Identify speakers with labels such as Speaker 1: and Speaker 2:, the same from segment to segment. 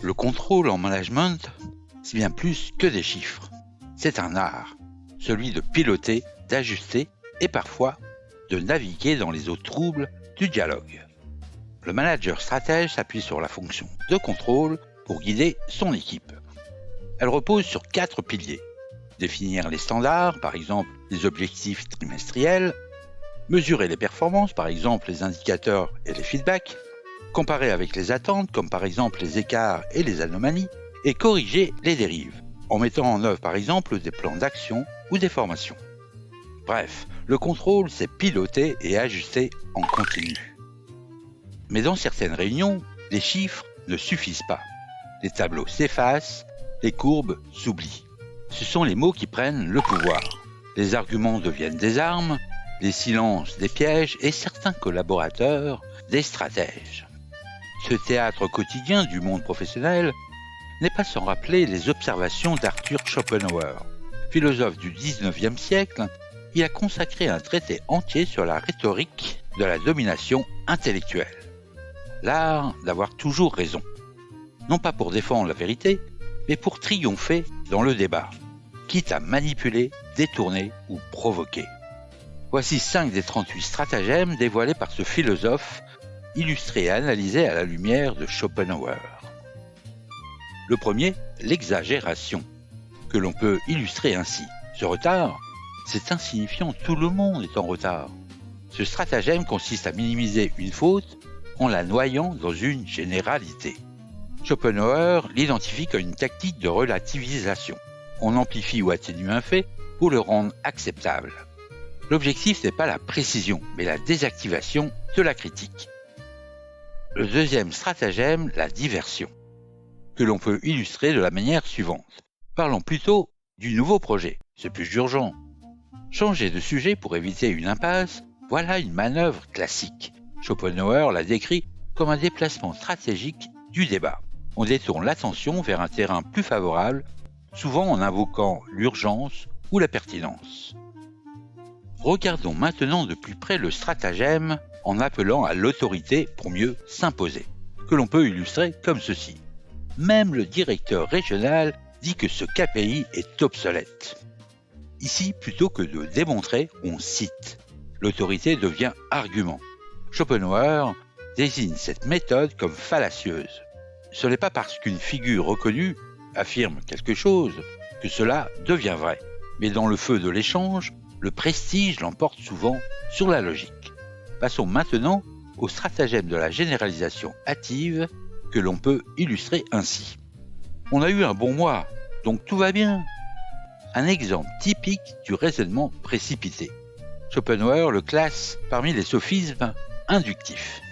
Speaker 1: Le contrôle en management, c'est bien plus que des chiffres. C'est un art, celui de piloter, d'ajuster et parfois de naviguer dans les eaux troubles du dialogue. Le manager stratège s'appuie sur la fonction de contrôle pour guider son équipe. Elle repose sur 4 piliers. Définir les standards, par exemple les objectifs trimestriels, mesurer les performances, par exemple les indicateurs et les feedbacks, comparer avec les attentes, comme par exemple les écarts et les anomalies, et corriger les dérives, en mettant en œuvre par exemple des plans d'action ou des formations. Bref, le contrôle, c'est piloter et ajuster en continu. Mais dans certaines réunions, les chiffres ne suffisent pas. Les tableaux s'effacent, les courbes s'oublient. Ce sont les mots qui prennent le pouvoir. Les arguments deviennent des armes, les silences des pièges et certains collaborateurs des stratèges. Ce théâtre quotidien du monde professionnel n'est pas sans rappeler les observations d'Arthur Schopenhauer. Philosophe du XIXe siècle, il a consacré un traité entier sur la rhétorique de la domination intellectuelle. L'art d'avoir toujours raison. Non pas pour défendre la vérité, mais pour triompher dans le débat, quitte à manipuler, détourner ou provoquer. Voici 5 des 38 stratagèmes dévoilés par ce philosophe, illustrés et analysés à la lumière de Schopenhauer. Le premier, l'exagération, que l'on peut illustrer ainsi. Ce retard, c'est insignifiant, tout le monde est en retard. Ce stratagème consiste à minimiser une faute en la noyant dans une généralité. Schopenhauer l'identifie comme une tactique de relativisation. On amplifie ou atténue un fait pour le rendre acceptable. L'objectif n'est pas la précision, mais la désactivation de la critique. Le deuxième stratagème, la diversion, que l'on peut illustrer de la manière suivante. Parlons plutôt du nouveau projet, c'est plus urgent. Changer de sujet pour éviter une impasse, voilà une manœuvre classique. Schopenhauer l'a décrit comme un déplacement stratégique du débat. On détourne l'attention vers un terrain plus favorable, souvent en invoquant l'urgence ou la pertinence. Regardons maintenant de plus près le stratagème en appelant à l'autorité pour mieux s'imposer, que l'on peut illustrer comme ceci. Même le directeur régional dit que ce KPI est obsolète. Ici, plutôt que de démontrer, on cite. L'autorité devient argument. Schopenhauer désigne cette méthode comme fallacieuse. Ce n'est pas parce qu'une figure reconnue affirme quelque chose que cela devient vrai. Mais dans le feu de l'échange, le prestige l'emporte souvent sur la logique. Passons maintenant au stratagème de la généralisation hâtive que l'on peut illustrer ainsi. On a eu un bon mois, donc tout va bien. Un exemple typique du raisonnement précipité. Schopenhauer le classe parmi les sophismes inductifs.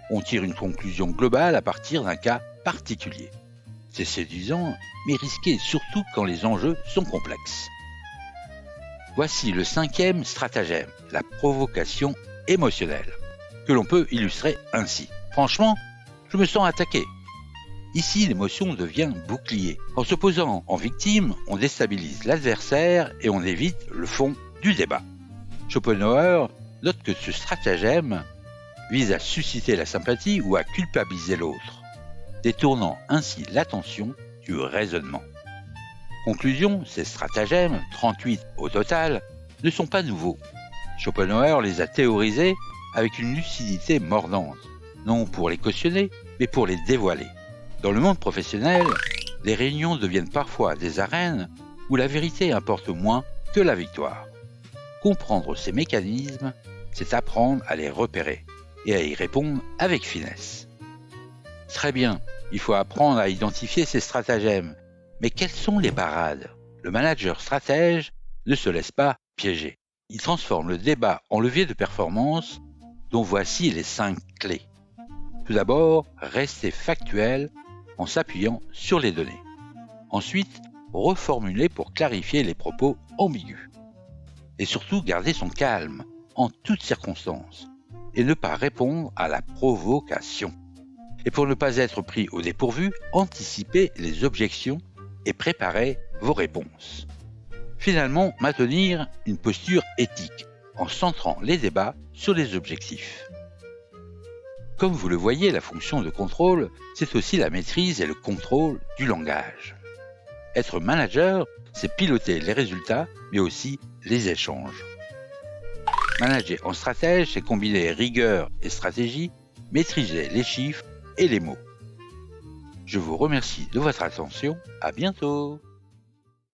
Speaker 1: On tire une conclusion globale à partir d'un cas particulier. C'est séduisant, mais risqué surtout quand les enjeux sont complexes. Voici le 5e stratagème, la provocation émotionnelle, que l'on peut illustrer ainsi. Franchement, je me sens attaqué. Ici, l'émotion devient bouclier. En se posant en victime, on déstabilise l'adversaire et on évite le fond du débat. Schopenhauer note que ce stratagème vise à susciter la sympathie ou à culpabiliser l'autre, détournant ainsi l'attention du raisonnement. Conclusion, ces stratagèmes, 38 au total, ne sont pas nouveaux. Schopenhauer les a théorisés avec une lucidité mordante, non pour les cautionner, mais pour les dévoiler. Dans le monde professionnel, les réunions deviennent parfois des arènes où la vérité importe moins que la victoire. Comprendre ces mécanismes, c'est apprendre à les repérer et à y répondre avec finesse. Très bien, il faut apprendre à identifier ces stratagèmes. Mais quelles sont les parades ? Le manager stratège ne se laisse pas piéger. Il transforme le débat en levier de performance, dont voici les 5 clés. Tout d'abord, rester factuel en s'appuyant sur les données. Ensuite, reformuler pour clarifier les propos ambigus. Et surtout, garder son calme en toutes circonstances et ne pas répondre à la provocation. Et pour ne pas être pris au dépourvu, anticipez les objections et préparez vos réponses. Finalement, maintenir une posture éthique en centrant les débats sur les objectifs. Comme vous le voyez, la fonction de contrôle, c'est aussi la maîtrise et le contrôle du langage. Être manager, c'est piloter les résultats, mais aussi les échanges. Manager en stratège, c'est combiner rigueur et stratégie, maîtriser les chiffres et les mots. Je vous remercie de votre attention. À bientôt.